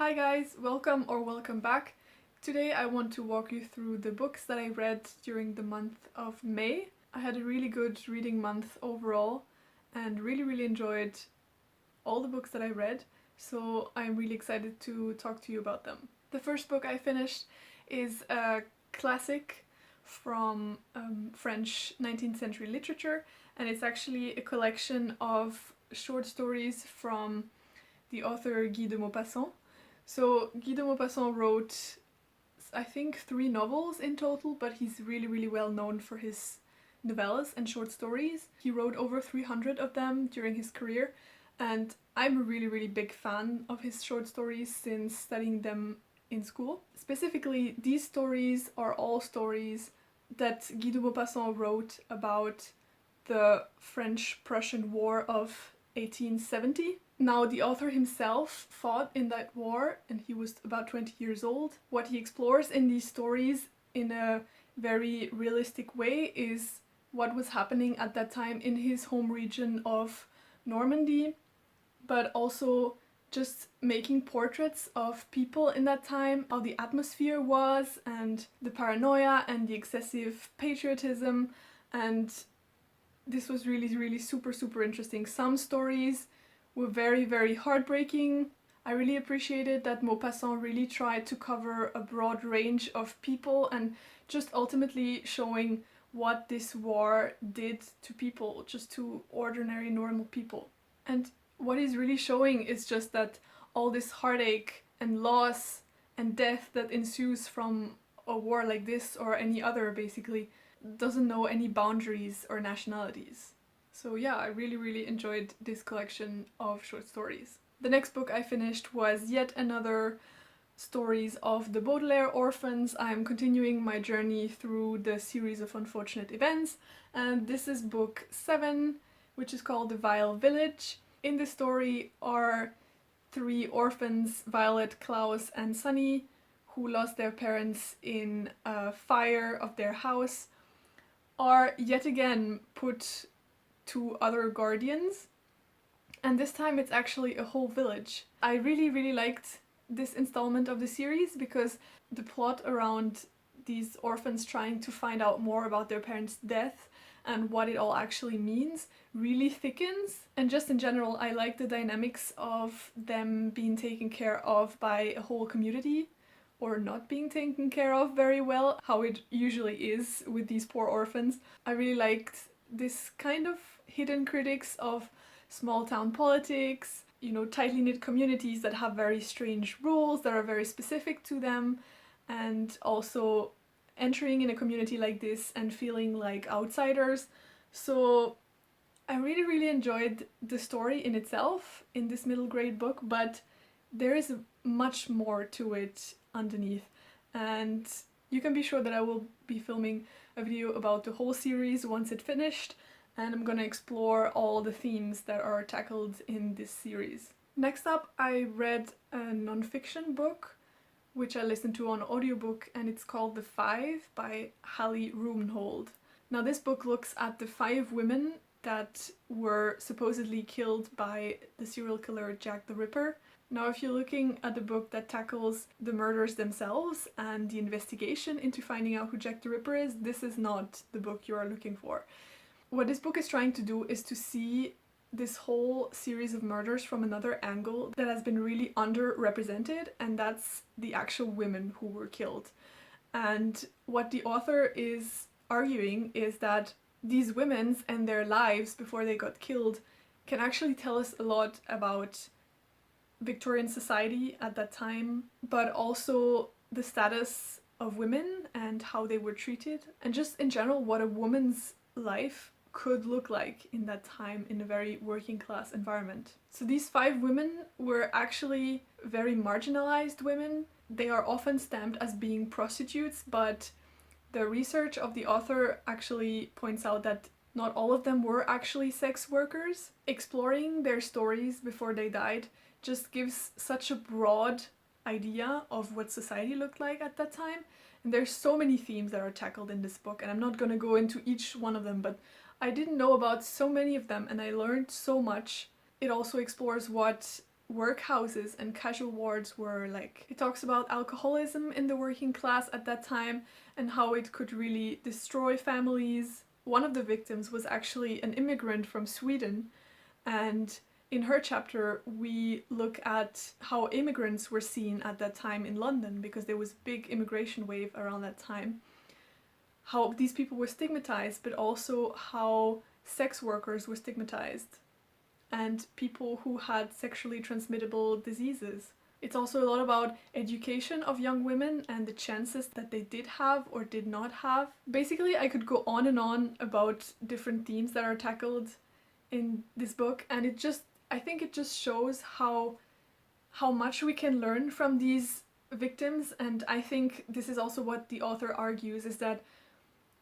Hi guys, welcome or welcome back. Today I want to walk you through the books that I read during the month of May. I had a really good reading month overall and really enjoyed all the books that I read, so I'm really excited to talk to you about them. The first book I finished is a classic from French 19th century literature, and it's actually a collection of short stories from the author Guy de Maupassant. So Guy de Maupassant wrote, I think, 3 novels in total, but he's really well known for his novellas and short stories. He wrote over 300 of them during his career, and I'm a really big fan of his short stories since studying them in school. Specifically, these stories are all stories that Guy de Maupassant wrote about the French-Prussian War of 1870. Now, the author himself fought in that war and he was about 20 years old. What he explores in these stories in a very realistic way is what was happening at that time in his home region of Normandy, but also just making portraits of people in that time, how the atmosphere was, and the paranoia and the excessive patriotism, and this was really super interesting. Some stories were very heartbreaking. I really appreciated that Maupassant really tried to cover a broad range of people and just ultimately showing what this war did to people, just to ordinary normal people. And what he's really showing is just that all this heartache and loss and death that ensues from a war like this, or any other basically, doesn't know any boundaries or nationalities. So yeah, I really enjoyed this collection of short stories. The next book I finished was yet another stories of the Baudelaire orphans. I'm continuing my journey through the series of unfortunate events, and this is book 7, which is called The Vile Village. In the story are 3 orphans, Violet, Klaus and Sunny, who lost their parents in a fire of their house, are yet again put to other guardians, and this time it's actually a whole village. I really liked this installment of the series because the plot around these orphans trying to find out more about their parents' death and what it all actually means really thickens. And just in general, I like the dynamics of them being taken care of by a whole community, or not being taken care of very well, how it usually is with these poor orphans. I really liked this kind of hidden critics of small town politics, you know, tightly knit communities that have very strange rules that are very specific to them, and also entering in a community like this and feeling like outsiders. So I really enjoyed the story in itself in this middle grade book, but there is much more to it underneath, and you can be sure that I will be filming a video about the whole series once it's finished, and I'm gonna explore all the themes that are tackled in this series. Next up, I read a non-fiction book which I listened to on audiobook, and it's called The Five by Hallie Rubenhold. Now this book looks at the 5 women that were supposedly killed by the serial killer Jack the Ripper. Now, if you're looking at a book that tackles the murders themselves and the investigation into finding out who Jack the Ripper is, this is not the book you are looking for. What this book is trying to do is to see this whole series of murders from another angle that has been really underrepresented, and that's the actual women who were killed. And what the author is arguing is that these women's and their lives before they got killed can actually tell us a lot about Victorian society at that time, but also the status of women and how they were treated, and just in general what a woman's life could look like in that time in a very working class environment. So these 5 women were actually very marginalized women. They are often stamped as being prostitutes, but the research of the author actually points out that not all of them were actually sex workers. Exploring their stories before they died just gives such a broad idea of what society looked like at that time. And there's so many themes that are tackled in this book, and I'm not gonna go into each one of them, but I didn't know about so many of them and I learned so much. It also explores what workhouses and casual wards were like. It talks about alcoholism in the working class at that time and how it could really destroy families. One of the victims was actually an immigrant from Sweden, and in her chapter we look at how immigrants were seen at that time in London, because there was a big immigration wave around that time. How these people were stigmatized, but also how sex workers were stigmatized and people who had sexually transmittable diseases. It's also a lot about education of young women and the chances that they did have or did not have. Basically, I could go on and on about different themes that are tackled in this book, and I think it just shows how much we can learn from these victims. And I think this is also what the author argues, is that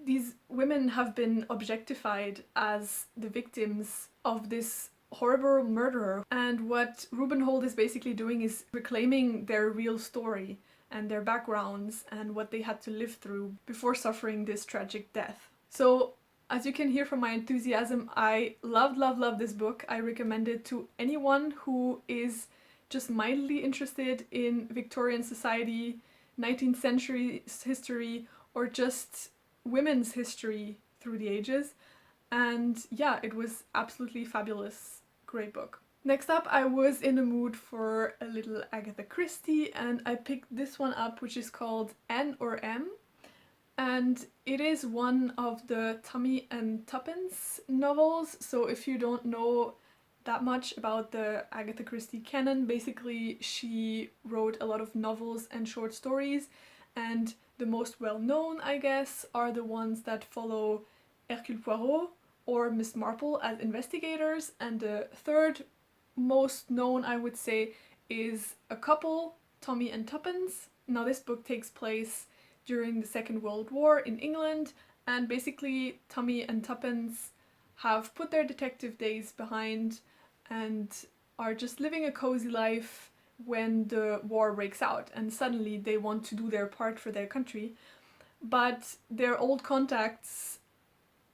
these women have been objectified as the victims of this horrible murderer, and what Rubenhold is basically doing is reclaiming their real story and their backgrounds and what they had to live through before suffering this tragic death. So as you can hear from my enthusiasm, I love this book. I recommend it to anyone who is just mildly interested in Victorian society, 19th century history, or just women's history through the ages. And yeah, it was absolutely fabulous. Great book. Next up, I was in the mood for a little Agatha Christie, and I picked this one up, which is called N or M. And it is one of the Tommy and Tuppence novels. So if you don't know that much about the Agatha Christie canon, basically she wrote a lot of novels and short stories, and the most well-known, I guess, are the ones that follow Hercule Poirot or Miss Marple as investigators, and the third most known, I would say, is A Couple, Tommy and Tuppence. Now this book takes place during the Second World War in England, and basically Tommy and Tuppence have put their detective days behind and are just living a cozy life when the war breaks out, and suddenly they want to do their part for their country, but their old contacts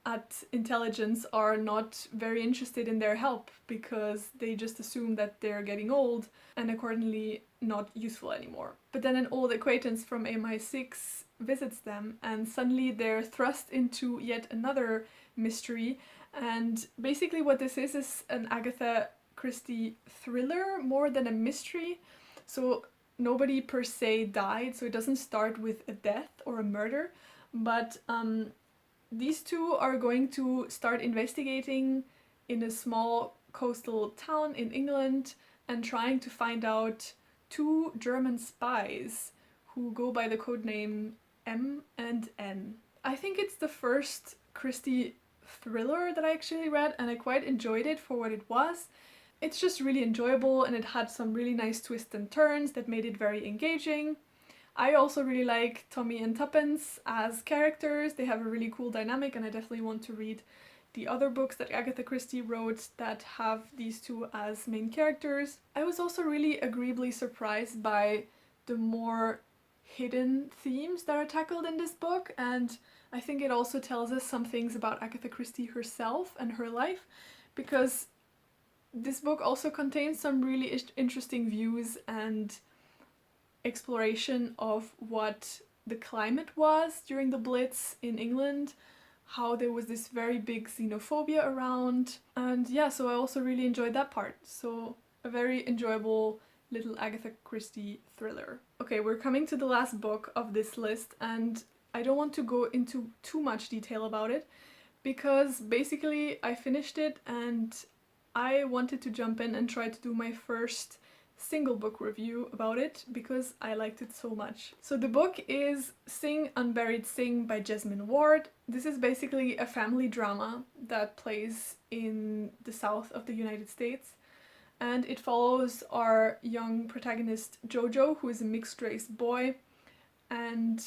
at intelligence are not very interested in their help, because they just assume that they're getting old and accordingly not useful anymore. But then an old acquaintance from MI6 visits them, and suddenly they're thrust into yet another mystery. And basically what this is an Agatha Christie thriller more than a mystery. So nobody per se died, so it doesn't start with a death or a murder, but these two are going to start investigating in a small coastal town in England and trying to find out two German spies who go by the codename M and N. I think it's the first Christie thriller that I actually read, and I quite enjoyed it for what it was. It's just really enjoyable, and it had some really nice twists and turns that made it very engaging. I also really like Tommy and Tuppence as characters. They have a really cool dynamic, and I definitely want to read the other books that Agatha Christie wrote that have these two as main characters. I was also really agreeably surprised by the more hidden themes that are tackled in this book, and I think it also tells us some things about Agatha Christie herself and her life, because this book also contains some really interesting views and exploration of what the climate was during the Blitz in England, how there was this very big xenophobia around, and yeah, so I also really enjoyed that part. So a very enjoyable little Agatha Christie thriller. Okay, we're coming to the last book of this list, and I don't want to go into too much detail about it, because basically I finished it and I wanted to jump in and try to do my first single book review about it because I liked it so much. So the book is Sing, Unburied, Sing by Jesmyn Ward. This is basically a family drama that plays in the south of the United States, and it follows our young protagonist Jojo, who is a mixed race boy, and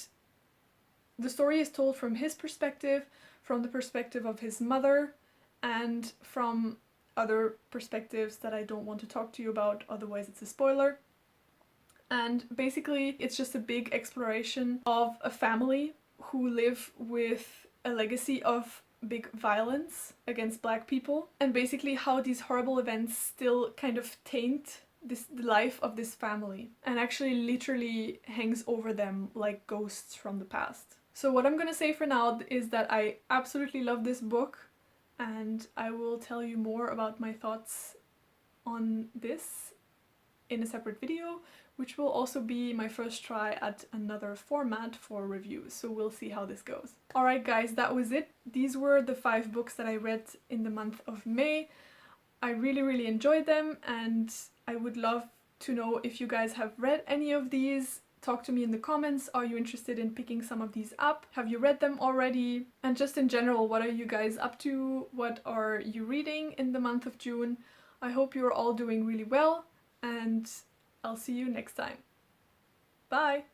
the story is told from his perspective, from the perspective of his mother, and from other perspectives that I don't want to talk to you about, otherwise it's a spoiler. And basically it's just a big exploration of a family who live with a legacy of big violence against Black people, and basically how these horrible events still kind of taint the life of this family, and actually literally hangs over them like ghosts from the past. So what I'm gonna say for now is that I absolutely love this book, and I will tell you more about my thoughts on this in a separate video, which will also be my first try at another format for reviews, so we'll see how this goes. Alright guys, that was it. These were the 5 books that I read in the month of May. I really enjoyed them, and I would love to know if you guys have read any of these. Talk to me in the comments. Are you interested in picking some of these up? Have you read them already? And just in general, what are you guys up to? What are you reading in the month of June? I hope you're all doing really well, and I'll see you next time. Bye!